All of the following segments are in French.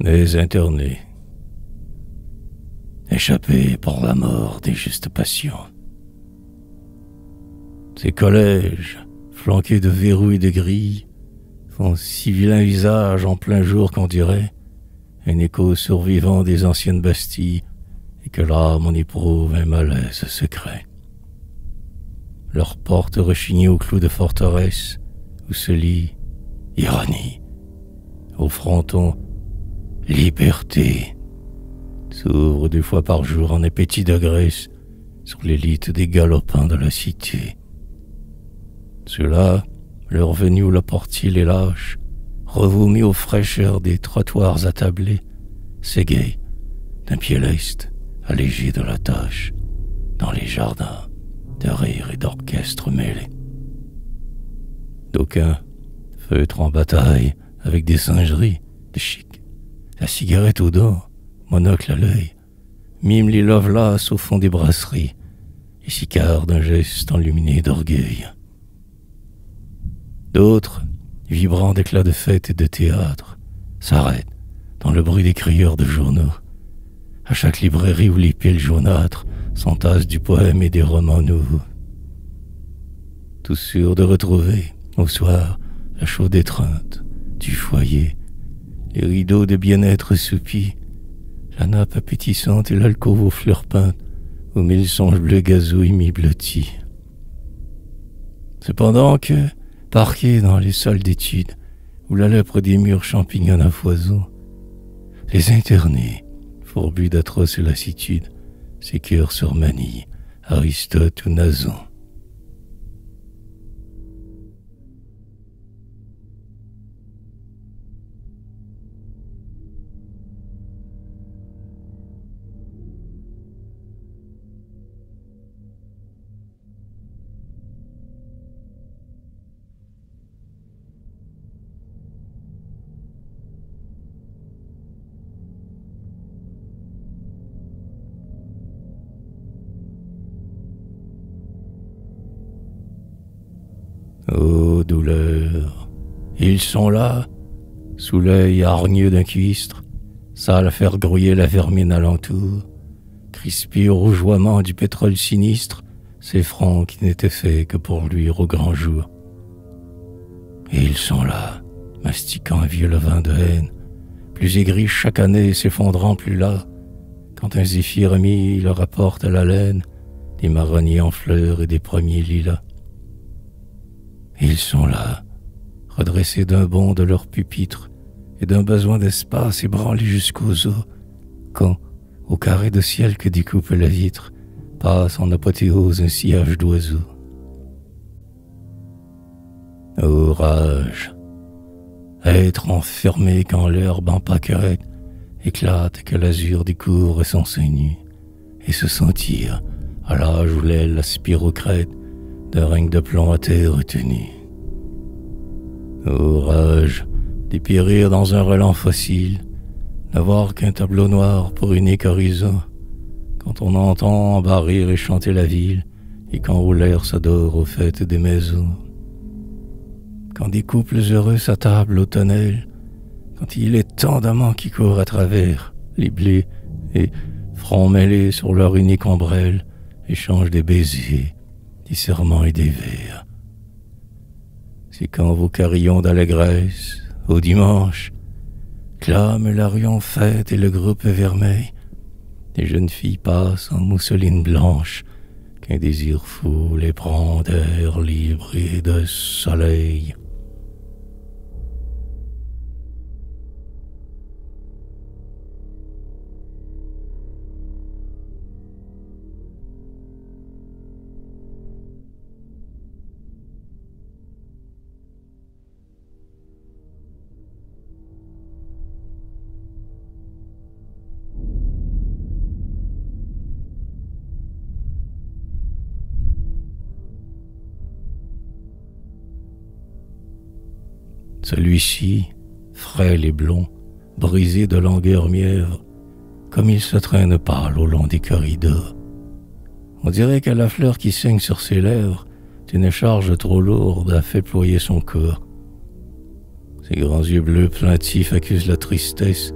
Des internés, échappés par la mort des justes passions. Ces collèges, flanqués de verrous et de grilles, font si vilain visage en plein jour qu'on dirait un écho survivant des anciennes Bastilles et que l'âme en éprouve un malaise secret. Leurs portes rechignées au clou de forteresse où se lit ironie, au fronton liberté, s'ouvrent 2 fois par jour en appétit de graisse sur l'élite des galopins de la cité. Ceux-là, leur venue où le portier les lâche, revomis aux fraîcheurs des trottoirs attablés, s'égayent d'un pied leste, allégé de la tâche, dans les jardins de rire et d'orchestre mêlés. D'aucuns, feutres en bataille avec des singeries de chic, la cigarette au dos, monocle à l'œil, miment les lovelaces au fond des brasseries et s'icardent d'un geste enluminé d'orgueil. D'autres, vibrant d'éclats de fête et de théâtre, s'arrêtent dans le bruit des crieurs de journaux, à chaque librairie où les piles jaunâtres s'entassent du poème et des romans nouveaux. Tous sûrs de retrouver, au soir, la chaude étreinte du foyer, les rideaux de bien-être soupis, la nappe appétissante et l'alcôve aux fleurs peintes, aux 1000 songes bleus gazouilles mi-blottis. Cependant que, parqués dans les salles d'études, où la lèpre des murs champignonne à foison, les internés, fourbus d'atroces lassitudes, s'écœurent sur Manille, Aristote ou Nazon. Ô douleur, ils sont là, sous l'œil hargneux d'un cuistre, sale à faire grouiller la vermine alentour, crispés au rougeoiement du pétrole sinistre, ces fronts qui n'étaient faits que pour luire au grand jour. Et ils sont là, mastiquant un vieux levain de haine, plus aigri chaque année s'effondrant plus là, quand un zéphyr ami leur apporte à la laine des marronniers en fleurs et des premiers lilas. Ils sont là, redressés d'un bond de leur pupitre et d'un besoin d'espace ébranlé jusqu'aux os, quand, au carré de ciel que découpe la vitre, passe en apothéose un sillage d'oiseaux. Ô rage, être enfermé quand l'herbe en pâquerette éclate que l'azur découvre son sein nu, et se sentir, à l'âge où l'aile aspire aux crêtes, d'un règne de plomb à terre retenu. Ô rage, dépérir dans un relent fossile, n'avoir qu'un tableau noir pour unique horizon, quand on entend embarrir et chanter la ville, et quand où l'air s'adore aux fêtes des maisons. Quand des couples heureux s'attablent au tonnel, quand il est tant d'amants qui courent à travers les blés et, fronts mêlés sur leur unique ombrelle, échangent des baisers, des serments et des vers. C'est quand vos carillons d'allégresse, au dimanche, clament l'arion fête et le groupe vermeil, des jeunes filles passent en mousseline blanche, qu'un désir fou les prend d'air libre et de soleil. Celui-ci, frêle et blond, brisé de langueur mièvre, comme il se traîne pâle au long des corridors. On dirait que la fleur qui saigne sur ses lèvres d'une charge trop lourde a fait ployer son corps. Ses grands yeux bleus plaintifs accusent la tristesse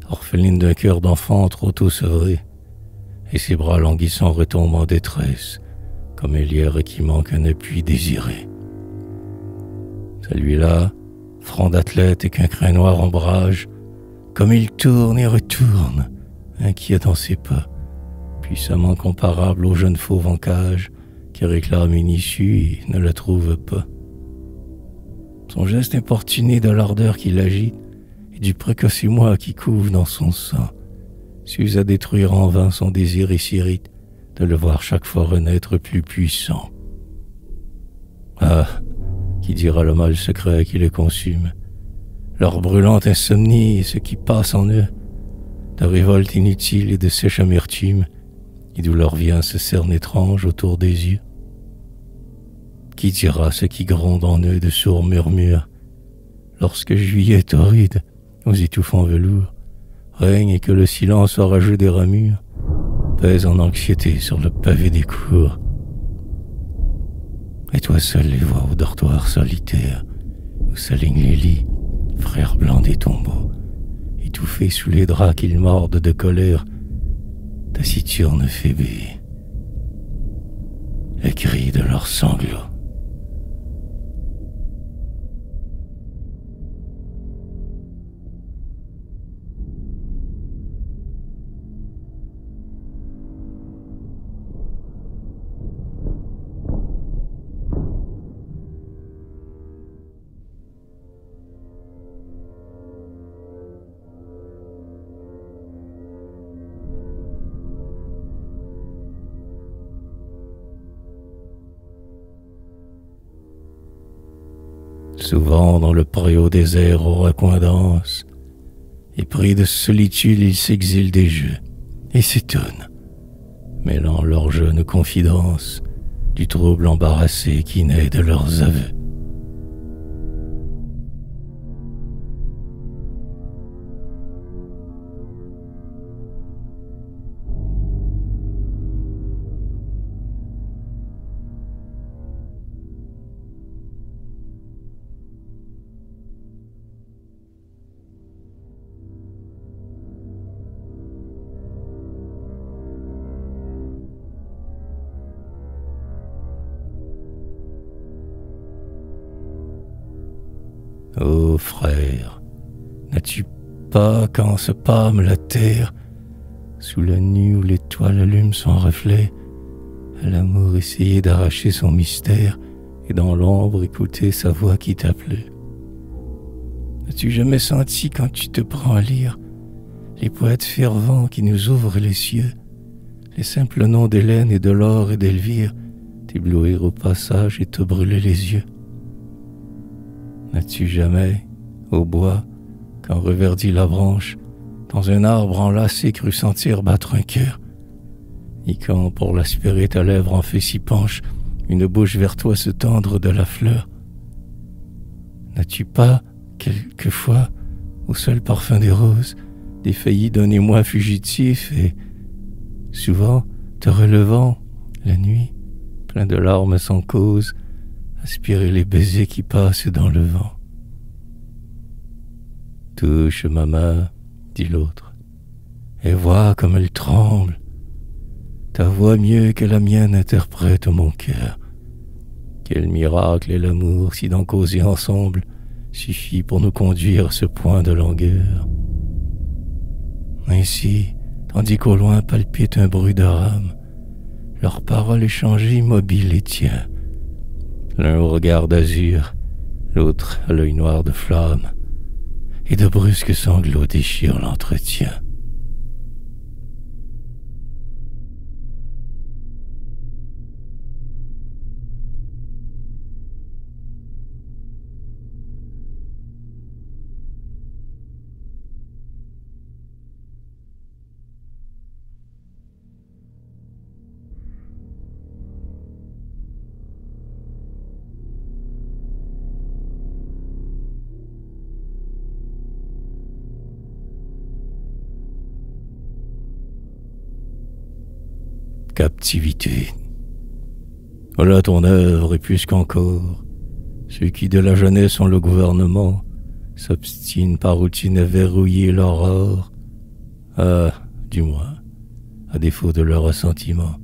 orpheline d'un cœur d'enfant trop tôt sevré, et ses bras languissants retombent en détresse, comme un lierre qui manque un appui désiré. Celui-là, front d'athlète et qu'un crin noir ombrage, comme il tourne et retourne, inquiet dans ses pas, puissamment comparable au jeune fauve en cage qui réclame une issue et ne la trouve pas. Son geste importuné de l'ardeur qui l'agite et du précoce émoi qui couve dans son sang s'use à détruire en vain son désir et s'irrite de le voir chaque fois renaître plus puissant. Ah, qui dira le mal secret qui les consume, leur brûlante insomnie et ce qui passe en eux, de révolte inutile et de sèche amertume, et d'où leur vient ce cerne étrange autour des yeux. Qui dira ce qui gronde en eux de sourds murmures, lorsque juillet torride, aux étouffants velours, règne et que le silence orageux des ramures pèse en anxiété sur le pavé des cours. Et toi seul les vois au dortoir solitaire, où s'alignent les lits, frères blancs des tombeaux, étouffés sous les draps qu'ils mordent de colère, taciturne Phébé, les cris de leurs sanglots. Souvent dans le préau désert au recoin dense, épris de solitude, ils s'exilent des jeux et s'étonnent, mêlant leurs jeunes confidences du trouble embarrassé qui naît de leurs aveux. Ô frère, n'as-tu pas, quand se pâme la terre, sous la nuit où l'étoile allume son reflet, à l'amour essayé d'arracher son mystère et dans l'ombre écouter sa voix qui t'appelait? N'as-tu jamais senti quand tu te prends à lire les poètes fervents qui nous ouvrent les cieux, les simples noms d'Hélène et de Laure et d'Elvire t'éblouir au passage et te brûler les yeux? N'as-tu jamais, au bois, quand reverdit la branche, dans un arbre enlacé cru sentir battre un cœur, et quand, pour l'aspirer ta lèvre en fait si penche, une bouche vers toi se tendre de la fleur? N'as-tu pas, quelquefois, au seul parfum des roses, défailli d'un émoi fugitif et, souvent, te relevant, la nuit, plein de larmes sans cause, aspirer les baisers qui passent dans le vent? Touche ma main, dit l'autre, et vois comme elle tremble. Ta voix mieux que la mienne interprète mon cœur. Quel miracle est l'amour si d'en causer ensemble suffit pour nous conduire à ce point de longueur. Ainsi, tandis qu'au loin palpite un bruit de rames, leurs paroles échangées immobiles les tient. L'un au regard d'azur, l'autre à l'œil noir de flamme, et de brusques sanglots déchirent l'entretien. Captivité. Voilà ton œuvre, et plus qu'encore, ceux qui de la jeunesse ont le gouvernement s'obstinent par routine à verrouiller l'aurore Ah, du moins, à défaut de leur ressentiment,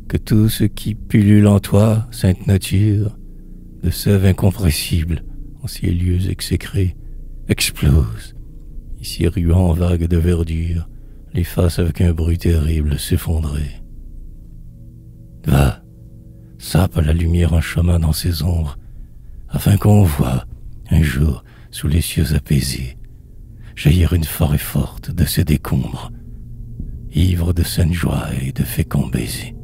que tout ce qui pullule en toi, sainte nature, de sève incompressible en ces lieux exécrés, explose, et s'y ruant en vagues de verdure, les fasse avec un bruit terrible s'effondrer. Va, sape à la lumière un chemin dans ces ombres, afin qu'on voie, un jour, sous les cieux apaisés, jaillir une forêt forte de ces décombres, ivre de saine joie et de féconds baisers.